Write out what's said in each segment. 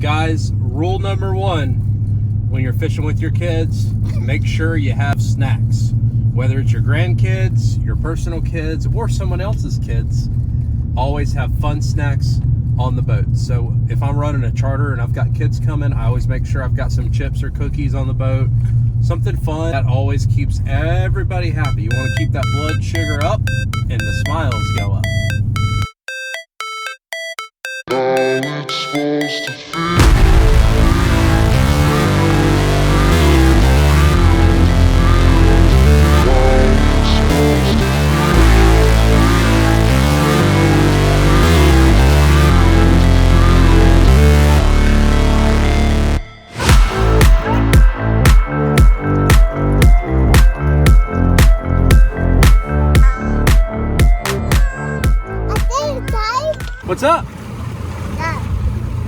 Guys, rule number one, when you're fishing with your kids, make sure you have snacks. Whether it's your grandkids, your personal kids, or someone else's kids, always have fun snacks on the boat. So if I'm running a charter and I've got kids coming, I always make sure I've got some chips or cookies on the boat. Something fun that always keeps everybody happy. You want to keep that blood sugar up and the smiles go up. What's up? Dad.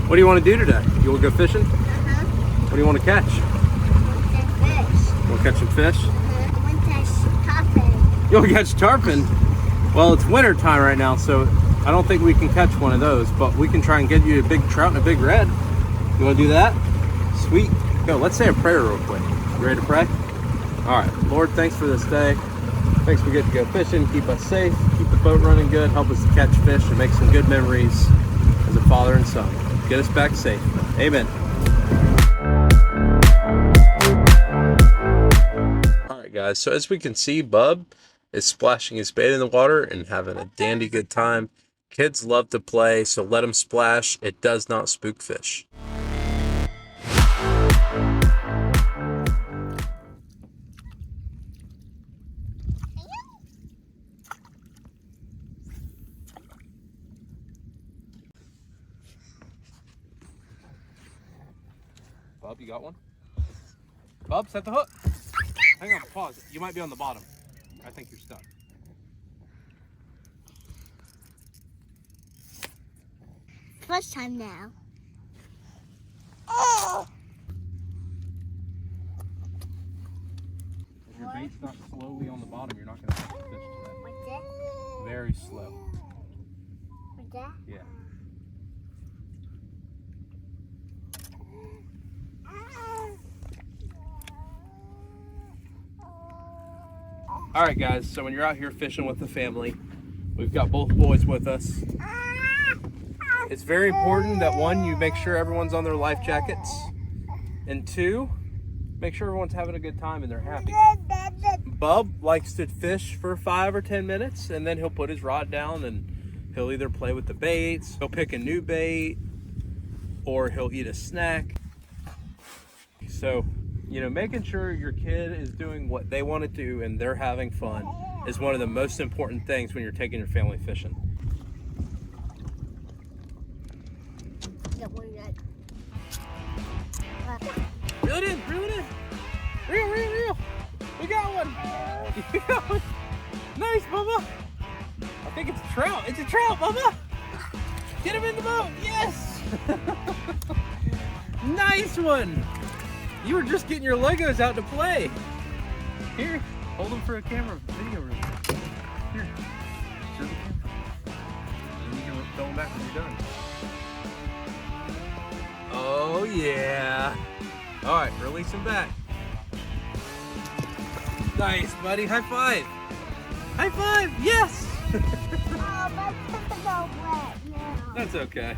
What do you want to do today? You want to go fishing? What do you want to catch? I want to catch fish. You want to catch some fish? I want to catch tarpon. You want to catch tarpon? Well, it's winter time right now, so I don't think we can catch one of those, but we can try and get you a big trout and a big red. You want to do that? Sweet. Go, let's say a prayer real quick. You ready to pray? All right. Lord, thanks for this day. Thanks for getting to go fishing. Keep us safe. Keep the boat running good. Help us to catch fish and make some good memories as a father and son. Get us back safe. Amen. All right, guys. So as we can see, Bub is splashing his bait in the water and having a dandy good time. Kids love to play, so let them splash. It does not spook fish. Bub, you got one? Bub, set the hook. Hang on, pause it. You might be on the bottom. I think you're stuck. First time now. If your bait's not slowly on the bottom, you're not going to catch fish today. What's that? Very slow. What's that? Yeah. All right, guys, so when you're out here fishing with the family, we've got both boys with us. It's very important that one, you make sure everyone's on their life jackets, and two, make sure everyone's having a good time and they're happy. Bub likes to fish for 5 or 10 minutes, and then he'll put his rod down and he'll either play with the baits, he'll pick a new bait, or he'll eat a snack. So, you know, making sure your kid is doing what they want to do and they're having fun is one of the most important things when you're taking your family fishing. Reel it in, reel it in. Reel. We got one. We got one. Nice, Bubba. I think it's a trout. It's a trout, Bubba. Get him in the boat. Yes. Nice one. You were just getting your Legos out to play. Here, hold them for a camera video room. Here, show the camera. And you can throw them back when you're done. Oh yeah. All right, release them back. Nice, buddy. High five. High five. Yes. Oh, my pants are wet now. That's okay. Okay.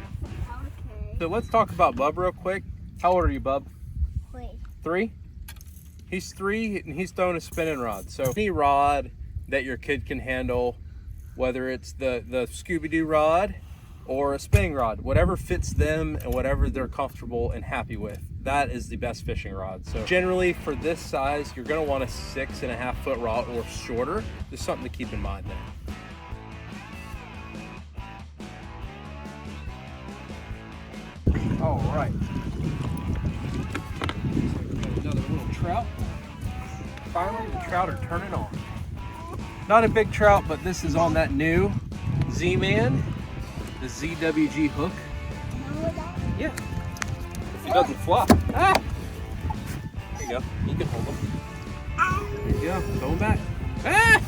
So let's talk about Bub real quick. How old are you, Bub? Wait. 3? He's 3 and he's throwing a spinning rod. So any rod that your kid can handle, whether it's the Scooby-Doo rod or a spinning rod, whatever fits them and whatever they're comfortable and happy with, that is the best fishing rod. So generally for this size, you're gonna want a 6.5 foot rod or shorter. Just something to keep in mind there. All right. Another little trout. Finally, the trout are turning on. Not a big trout, but this is on that new Z-Man, the ZWG hook. Yeah. If he doesn't flop. Ah! There you go. You can hold him. There you go. Throw him back. Ah!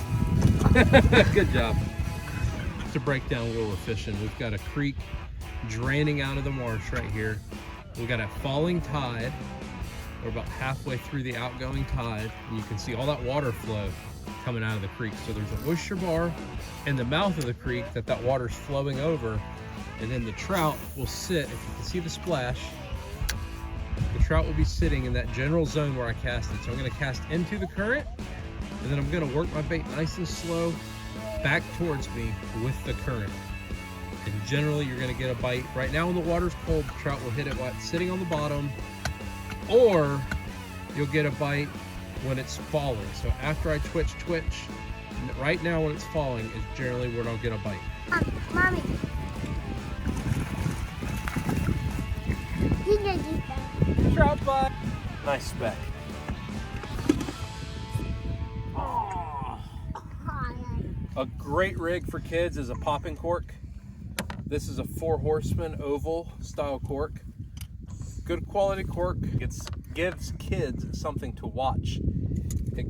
Good job. To break down where we're fishing, we've got a creek draining out of the marsh right here. We got a falling tide. We're about halfway through the outgoing tide, and you can see all that water flow coming out of the creek. So there's a oyster bar in the mouth of the creek that water's flowing over, and then the trout will sit. If you can see the splash, the trout will be sitting in that general zone where I casted. So I'm going to cast into the current, and then I'm going to work my bait nice and slow back towards me with the current. And generally you're going to get a bite. Right now when the water's cold, the trout will hit it while it's sitting on the bottom, or you'll get a bite when it's falling. So after I twitch, right now when it's falling is generally where I'll get a bite. Mommy. You can do that. Trout bite. Nice speck. A great rig for kids is a popping cork. This is a 4 Horsemen oval style cork. Good quality cork. It gives kids something to watch.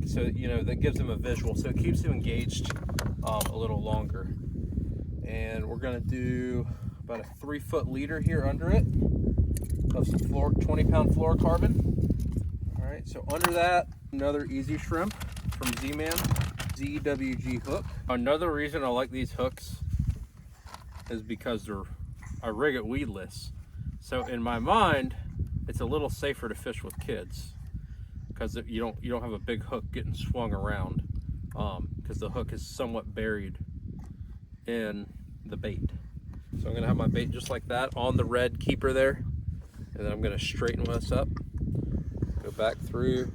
So, you know, that gives them a visual. So it keeps them engaged a little longer. And we're gonna do about a 3-foot leader here under it of some 20-pound fluorocarbon. All right, so under that, another easy shrimp from Z-Man, ZWG hook. Another reason I like these hooks is because I rig it weedless. So in my mind, it's a little safer to fish with kids because you don't have a big hook getting swung around because the hook is somewhat buried in the bait. So I'm gonna have my bait just like that on the red keeper there, and then I'm gonna straighten this up, go back through,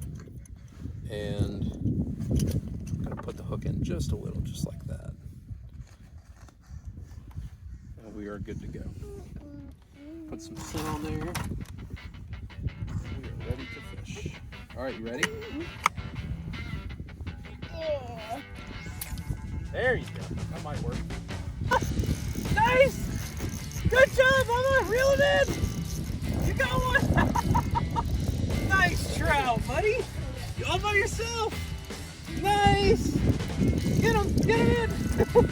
and I'm gonna put the hook in just a little, just like that. And we are good to go. Put some scent on there. We are ready to fish. All right, you ready? Yeah. There you go. That might work. Nice! Good job, Mama! Reel it in! You got one! Nice trout, buddy! You all by yourself! Nice! Get him! Get him in!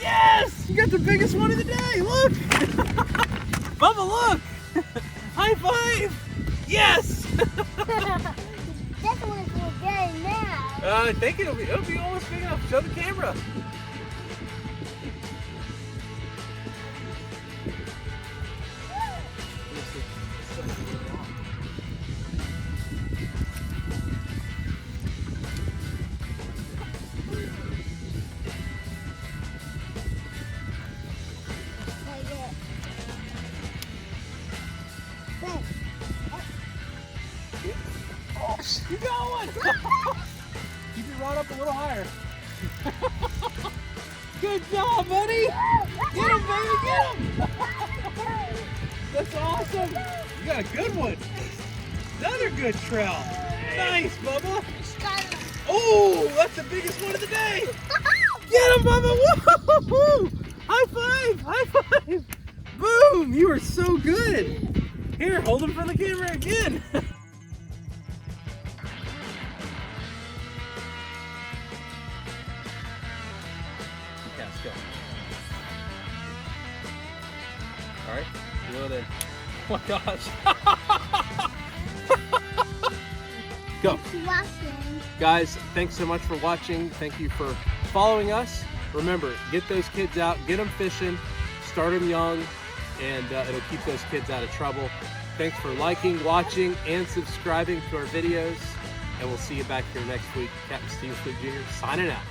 Yes! You got the biggest one of the day! Look! Bubba, look! High five! Yes! That's what we're getting now. I think it'll be almost big enough. Show the camera. You got one! Keep your rod up a little higher. Good job, buddy! Get him, baby, get him! That's awesome! You got a good one. Another good trout. Nice, Bubba. Oh, that's the biggest one of the day. Get him, Bubba! Woo! High five! High five! Boom! You are so good. Here, hold him for the camera again. Go. All right, reel it in. Oh my gosh. Go. Guys, thanks so much for watching. Thank you for following us. Remember, get those kids out, get them fishing, start them young, and it'll keep those kids out of trouble. Thanks for liking, watching, and subscribing to our videos. And we'll see you back here next week. Captain Steve Sweet Jr. signing out.